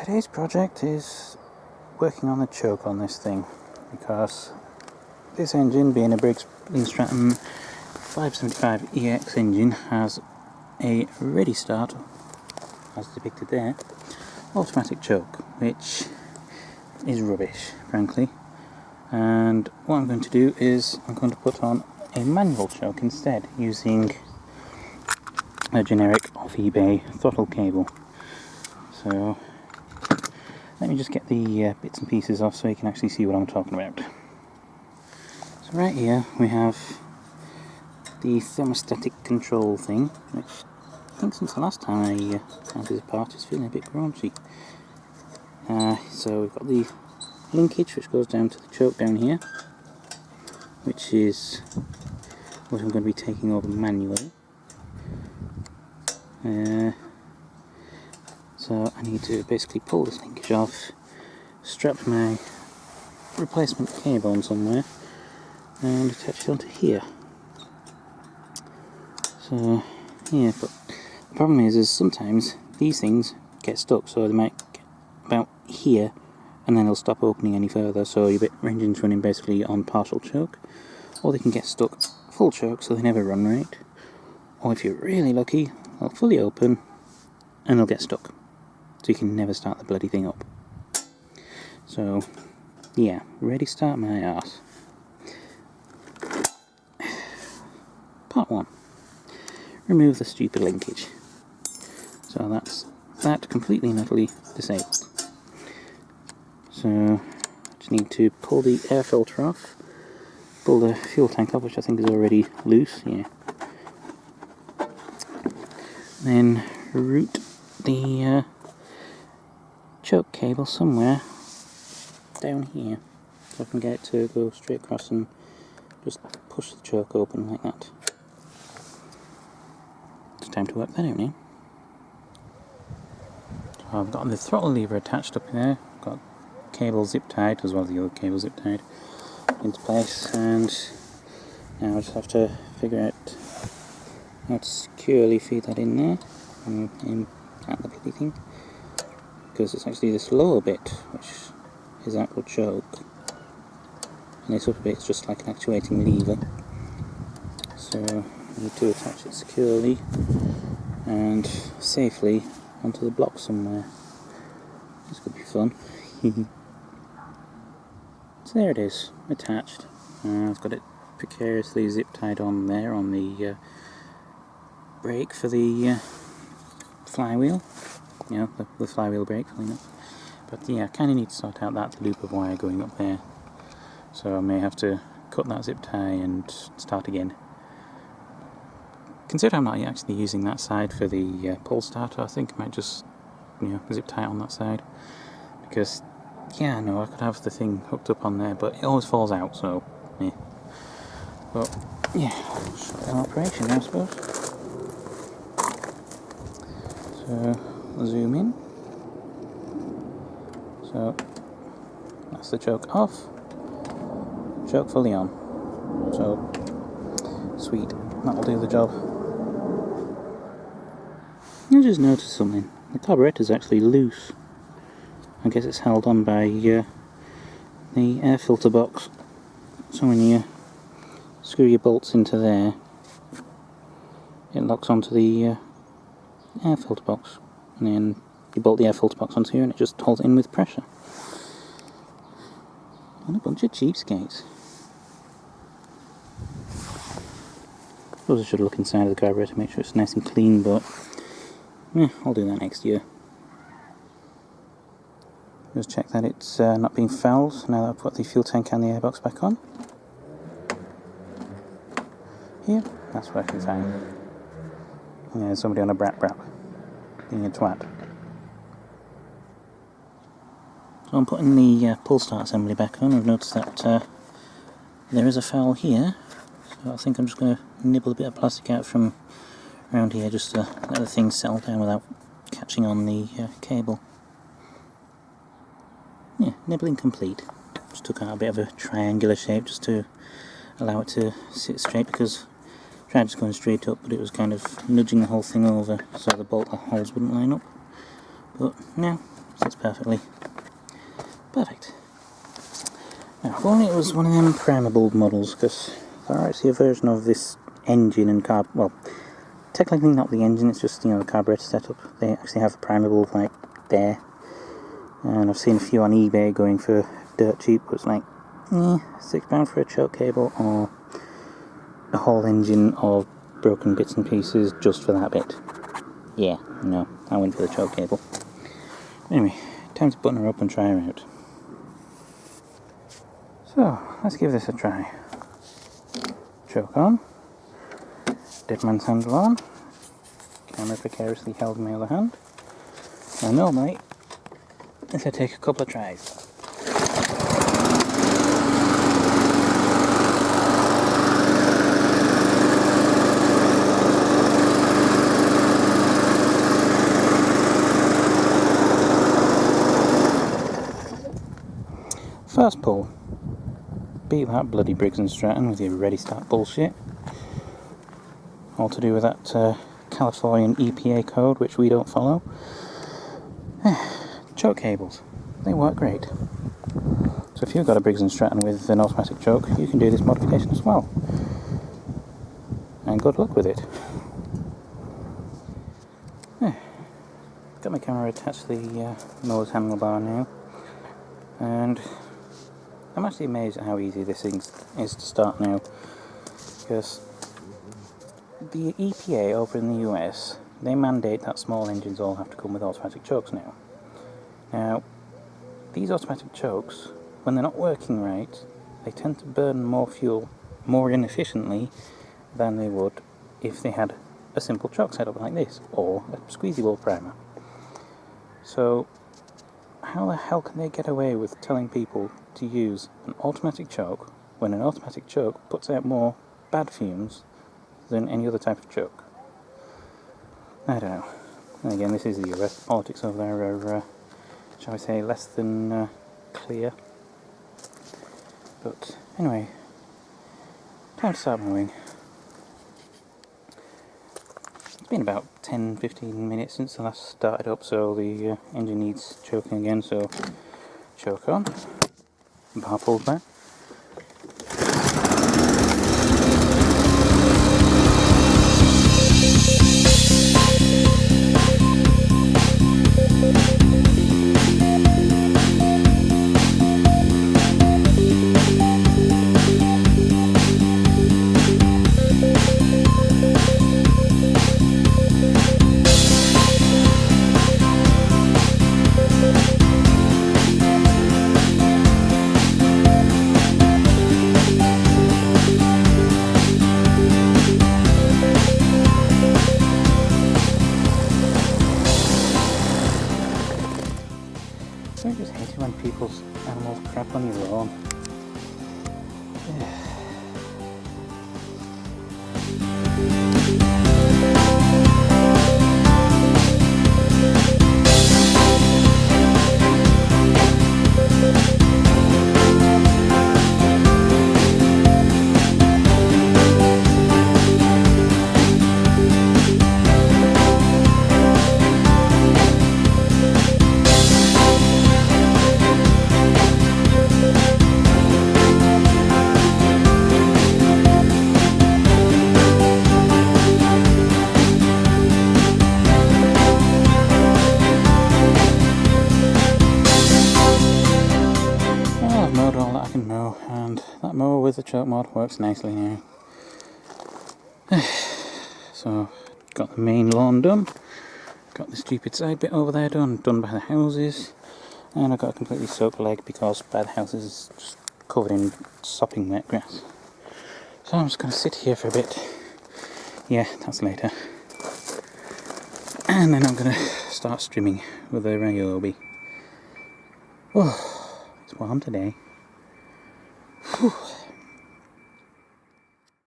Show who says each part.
Speaker 1: today's project is working on the choke on this thing, because this engine, being a Briggs Stratton 575EX engine, has a ready start, as depicted there, automatic choke, which is rubbish, frankly. And what I'm going to do is I'm going to put on a manual choke instead, using a generic off eBay throttle cable. So let me just get the bits and pieces off so you can actually see what I'm talking about. So right here we have the thermostatic control thing, which I think since the last time I found it apart is feeling a bit graunchy. So we've got the linkage which goes down to the choke down here, which is what I'm going to be taking over manually. So I need to basically pull this linkage off, strap my replacement cable on somewhere, and attach it onto here. So yeah, but the problem is sometimes these things get stuck, so they might get about here and then they'll stop opening any further, so your engine's running basically on partial choke, or they can get stuck full choke so they never run right, or if you're really lucky they'll fully open and they'll get stuck, so you can never start the bloody thing up. So yeah, ready start my arse. Part 1. Remove the stupid linkage. So that's that completely and utterly disabled. So I just need to pull the air filter off, pull the fuel tank off, which I think is already loose, yeah. Then route the choke cable somewhere down here, so I can get it to go straight across and just push the choke open like that. It's time to work that out now. So I've got the throttle lever attached up there, got cable zip tied as well as the other cable zip tied into place, and now I just have to figure out how to securely feed that in there and aim at the bloody thing, because it's actually this lower bit which is actual choke, and this upper bit is just like an actuating lever. So I need to attach it securely and safely onto the block somewhere. This could be fun. So there it is, attached. I've got it precariously zip tied on there on the brake for the flywheel. You know, the flywheel brake, you know. But yeah, I kind of need to sort out that loop of wire going up there. So I may have to cut that zip tie and start again. Consider I'm not actually using that side for the pull starter, I think I might just, you know, zip tie it on that side. Because, yeah, no, I could have the thing hooked up on there, but it always falls out, so, yeah. But, yeah, shotgun operation now, I suppose. So, zoom in. So, that's the choke off. Choke fully on. So, sweet, that'll do the job. I just noticed something. The carburettor's actually loose. I guess it's held on by the air filter box. So when you screw your bolts into there, it locks onto the air filter box, and then you bolt the air filter box onto here and it just holds it in with pressure. What a bunch of cheapskates. I suppose I should look inside of the carburetor to make sure it's nice and clean, but yeah, I'll do that next year. Just check that it's not being fouled now that I've put the fuel tank and the airbox back on. Here, that's working fine. Yeah, there's somebody on a brap being a twat. So I'm putting the pull start assembly back on. I've noticed that there is a foul here, so I think I'm just going to nibble a bit of plastic out from around here just to let the thing settle down without catching on the cable. Yeah, nibbling complete. Just took out a bit of a triangular shape just to allow it to sit straight, because I tried just going straight up, but it was kind of nudging the whole thing over so the bolt holes wouldn't line up. But now Sits perfectly. Perfect. Now, if only it was one of them primable models, because there are actually a version of this engine and well, technically not the engine, it's just, the carburetor setup. They actually have a primable, like, there. And I've seen a few on eBay going for dirt cheap, but it's like, £6 for a choke cable, or a whole engine of broken bits and pieces just for that bit. Yeah, no, I went for the choke cable. Anyway, time to button her up and try her out. So, let's give this a try. Choke on. Dead man's handle on. Camera precariously held in my other hand. Now normally, this will take a couple of tries. First pull. Beat that bloody Briggs Stratton with your ReadyStart bullshit. All to do with that Californian EPA code, which we don't follow. Choke cables. They work great. So if you've got a Briggs Stratton with an automatic choke, you can do this modification as well. And good luck with it. Got my camera attached to the nose handlebar now. And I'm actually amazed at how easy this thing is to start now, because the EPA over in the US, they mandate that small engines all have to come with automatic chokes now. Now, these automatic chokes, when they're not working right, they tend to burn more fuel more inefficiently than they would if they had a simple choke setup like this, or a squeezy ball primer. So, how the hell can they get away with telling people to use an automatic choke when an automatic choke puts out more bad fumes than any other type of choke? I don't know. And again, this is the US. Politics over there are, shall we say, less than clear. But anyway, time to start mowing. It's been about 10-15 minutes since I last started up, so the engine needs choking again, so choke on, bar pulled back. I just hate it when people's animals crap on your lawn. And that mower with the choke mod works nicely now. So, got the main lawn done, got the stupid side bit over there done by the houses, and I got a completely soaked leg because by the houses is just covered in sopping wet grass. So I'm just going to sit here for a bit. Yeah, that's later. And then I'm going to start streaming with the Ryobi. Oh, it's warm today. Whew.